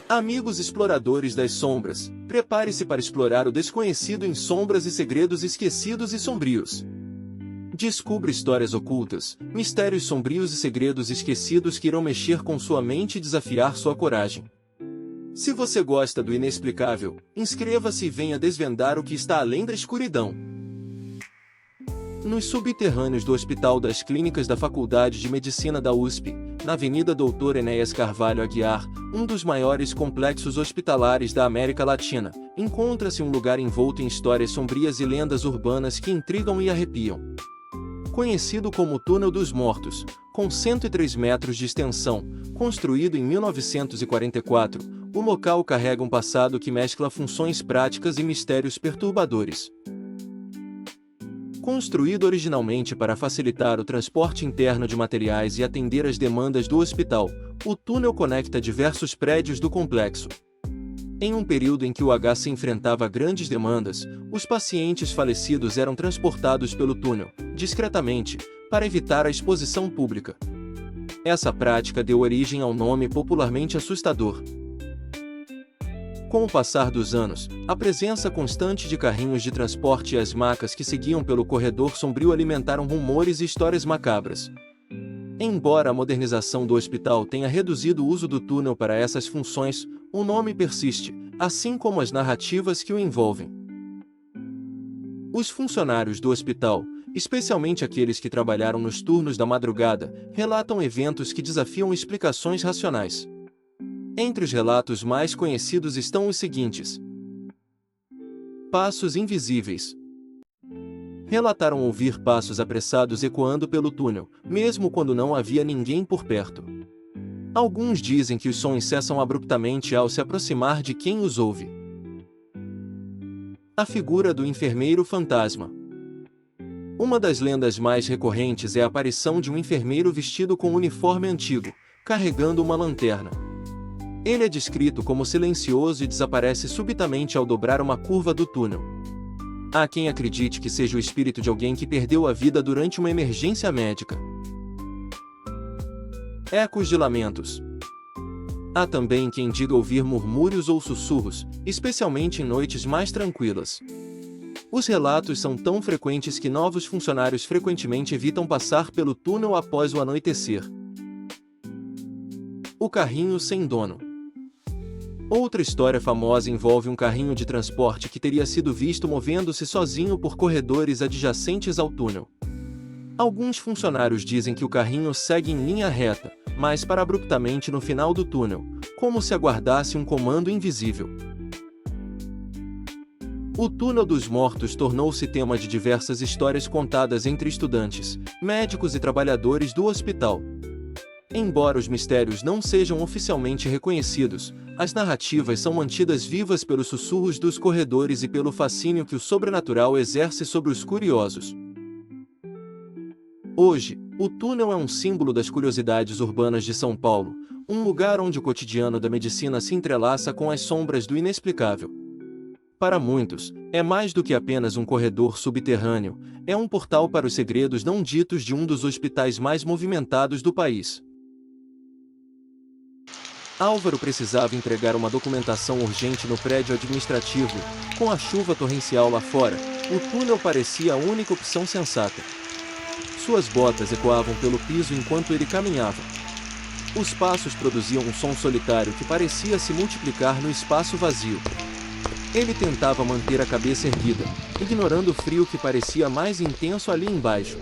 Amigos exploradores das sombras, prepare-se para explorar o desconhecido em sombras e segredos esquecidos e sombrios. Descubra histórias ocultas, mistérios sombrios e segredos esquecidos que irão mexer com sua mente e desafiar sua coragem. Se você gosta do inexplicável, inscreva-se e venha desvendar o que está além da escuridão. Nos subterrâneos do Hospital das Clínicas da Faculdade de Medicina da USP, na Avenida Doutor Enéas Carvalho Aguiar, um dos maiores complexos hospitalares da América Latina, encontra-se um lugar envolto em histórias sombrias e lendas urbanas que intrigam e arrepiam. Conhecido como Túnel dos Mortos, com 103 metros de extensão, construído em 1944, o local carrega um passado que mescla funções práticas e mistérios perturbadores. Construído originalmente para facilitar o transporte interno de materiais e atender às demandas do hospital, o túnel conecta diversos prédios do complexo. Em um período em que o HC enfrentava grandes demandas, os pacientes falecidos eram transportados pelo túnel, discretamente, para evitar a exposição pública. Essa prática deu origem ao nome popularmente assustador. Com o passar dos anos, a presença constante de carrinhos de transporte e as macas que seguiam pelo corredor sombrio alimentaram rumores e histórias macabras. Embora a modernização do hospital tenha reduzido o uso do túnel para essas funções, o nome persiste, assim como as narrativas que o envolvem. Os funcionários do hospital, especialmente aqueles que trabalharam nos turnos da madrugada, relatam eventos que desafiam explicações racionais. Entre os relatos mais conhecidos estão os seguintes. Passos invisíveis. Relataram ouvir passos apressados ecoando pelo túnel, mesmo quando não havia ninguém por perto. Alguns dizem que os sons cessam abruptamente ao se aproximar de quem os ouve. A figura do enfermeiro fantasma. Uma das lendas mais recorrentes é a aparição de um enfermeiro vestido com um uniforme antigo, carregando uma lanterna. Ele é descrito como silencioso e desaparece subitamente ao dobrar uma curva do túnel. Há quem acredite que seja o espírito de alguém que perdeu a vida durante uma emergência médica. Ecos de lamentos. Há também quem diga ouvir murmúrios ou sussurros, especialmente em noites mais tranquilas. Os relatos são tão frequentes que novos funcionários frequentemente evitam passar pelo túnel após o anoitecer. O carrinho sem dono. Outra história famosa envolve um carrinho de transporte que teria sido visto movendo-se sozinho por corredores adjacentes ao túnel. Alguns funcionários dizem que o carrinho segue em linha reta, mas para abruptamente no final do túnel, como se aguardasse um comando invisível. O Túnel dos Mortos tornou-se tema de diversas histórias contadas entre estudantes, médicos e trabalhadores do hospital. Embora os mistérios não sejam oficialmente reconhecidos, as narrativas são mantidas vivas pelos sussurros dos corredores e pelo fascínio que o sobrenatural exerce sobre os curiosos. Hoje, o túnel é um símbolo das curiosidades urbanas de São Paulo, um lugar onde o cotidiano da medicina se entrelaça com as sombras do inexplicável. Para muitos, é mais do que apenas um corredor subterrâneo, é um portal para os segredos não ditos de um dos hospitais mais movimentados do país. Álvaro precisava entregar uma documentação urgente no prédio administrativo. Com a chuva torrencial lá fora, o túnel parecia a única opção sensata. Suas botas ecoavam pelo piso enquanto ele caminhava. Os passos produziam um som solitário que parecia se multiplicar no espaço vazio. Ele tentava manter a cabeça erguida, ignorando o frio que parecia mais intenso ali embaixo.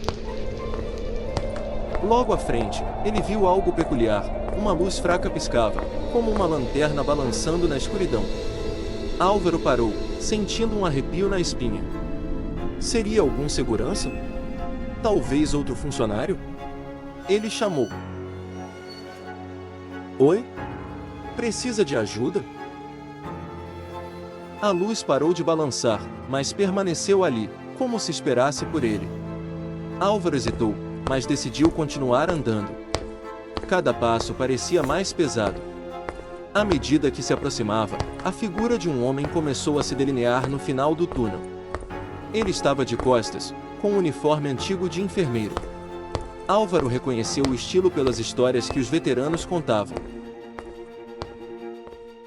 Logo à frente, ele viu algo peculiar. Uma luz fraca piscava, como uma lanterna balançando na escuridão. Álvaro parou, sentindo um arrepio na espinha. Seria algum segurança? Talvez outro funcionário? Ele chamou. Oi? Precisa de ajuda? A luz parou de balançar, mas permaneceu ali, como se esperasse por ele. Álvaro hesitou, mas decidiu continuar andando. Cada passo parecia mais pesado. À medida que se aproximava, a figura de um homem começou a se delinear no final do túnel. Ele estava de costas, com um uniforme antigo de enfermeiro. Álvaro reconheceu o estilo pelas histórias que os veteranos contavam.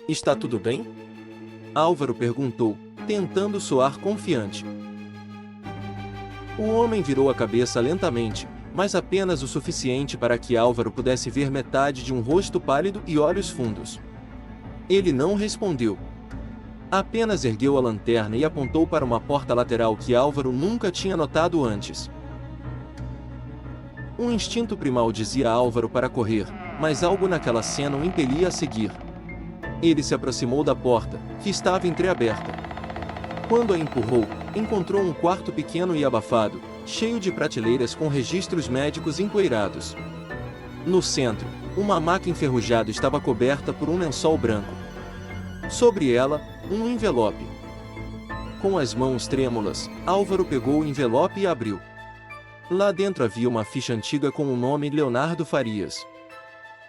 Está tudo bem? Álvaro perguntou, tentando soar confiante. O homem virou a cabeça lentamente, mas apenas o suficiente para que Álvaro pudesse ver metade de um rosto pálido e olhos fundos. Ele não respondeu. Apenas ergueu a lanterna e apontou para uma porta lateral que Álvaro nunca tinha notado antes. Um instinto primal dizia a Álvaro para correr, mas algo naquela cena o impelia a seguir. Ele se aproximou da porta, que estava entreaberta. Quando a empurrou, encontrou um quarto pequeno e abafado, cheio de prateleiras com registros médicos empoeirados. No centro, uma maca enferrujada estava coberta por um lençol branco. Sobre ela, um envelope. Com as mãos trêmulas, Álvaro pegou o envelope e abriu. Lá dentro havia uma ficha antiga com o nome Leonardo Farias.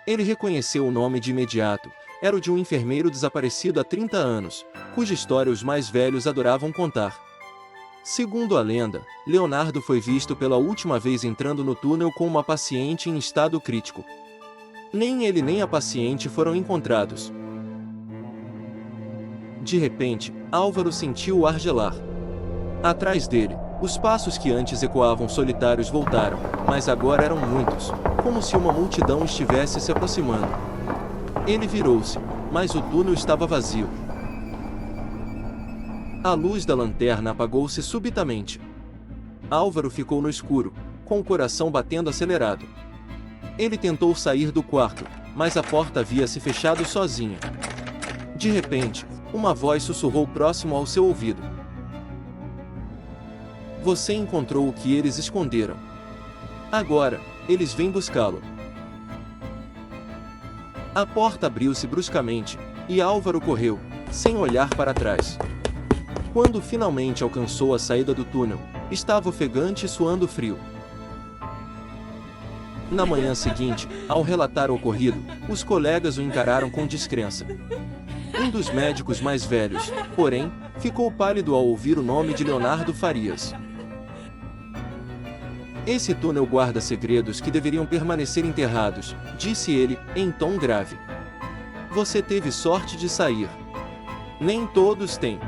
Ele reconheceu o nome de imediato. Era o de um enfermeiro desaparecido há 30 anos, cuja história os mais velhos adoravam contar. Segundo a lenda, Leonardo foi visto pela última vez entrando no túnel com uma paciente em estado crítico. Nem ele nem a paciente foram encontrados. De repente, Álvaro sentiu o ar gelar. Atrás dele, os passos que antes ecoavam solitários voltaram, mas agora eram muitos, como se uma multidão estivesse se aproximando. Ele virou-se, mas o túnel estava vazio. A luz da lanterna apagou-se subitamente. Álvaro ficou no escuro, com o coração batendo acelerado. Ele tentou sair do quarto, mas a porta havia se fechado sozinha. De repente, uma voz sussurrou próximo ao seu ouvido. Você encontrou o que eles esconderam. Agora, eles vêm buscá-lo. A porta abriu-se bruscamente, e Álvaro correu, sem olhar para trás. Quando finalmente alcançou a saída do túnel, estava ofegante e suando frio. Na manhã seguinte, ao relatar o ocorrido, os colegas o encararam com descrença. Um dos médicos mais velhos, porém, ficou pálido ao ouvir o nome de Leonardo Farias. Esse túnel guarda segredos que deveriam permanecer enterrados, disse ele, em tom grave. Você teve sorte de sair. Nem todos têm.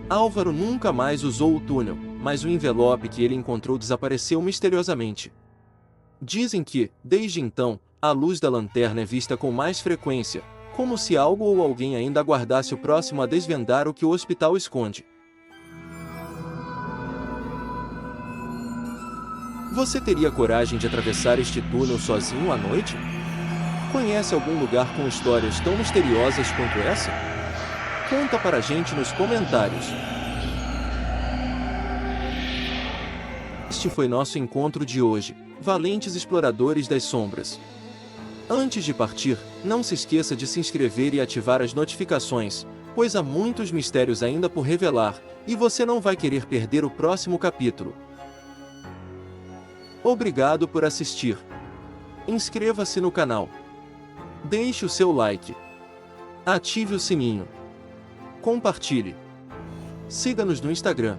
Álvaro nunca mais usou o túnel, mas o envelope que ele encontrou desapareceu misteriosamente. Dizem que, desde então, a luz da lanterna é vista com mais frequência, como se algo ou alguém ainda aguardasse o próximo a desvendar o que o hospital esconde. Você teria coragem de atravessar este túnel sozinho à noite? Conhece algum lugar com histórias tão misteriosas quanto essa? Conta para a gente nos comentários. Este foi nosso encontro de hoje, valentes exploradores das sombras. Antes de partir, não se esqueça de se inscrever e ativar as notificações, pois há muitos mistérios ainda por revelar, e você não vai querer perder o próximo capítulo. Obrigado por assistir. Inscreva-se no canal. Deixe o seu like. Ative o sininho. Compartilhe. Siga-nos no Instagram.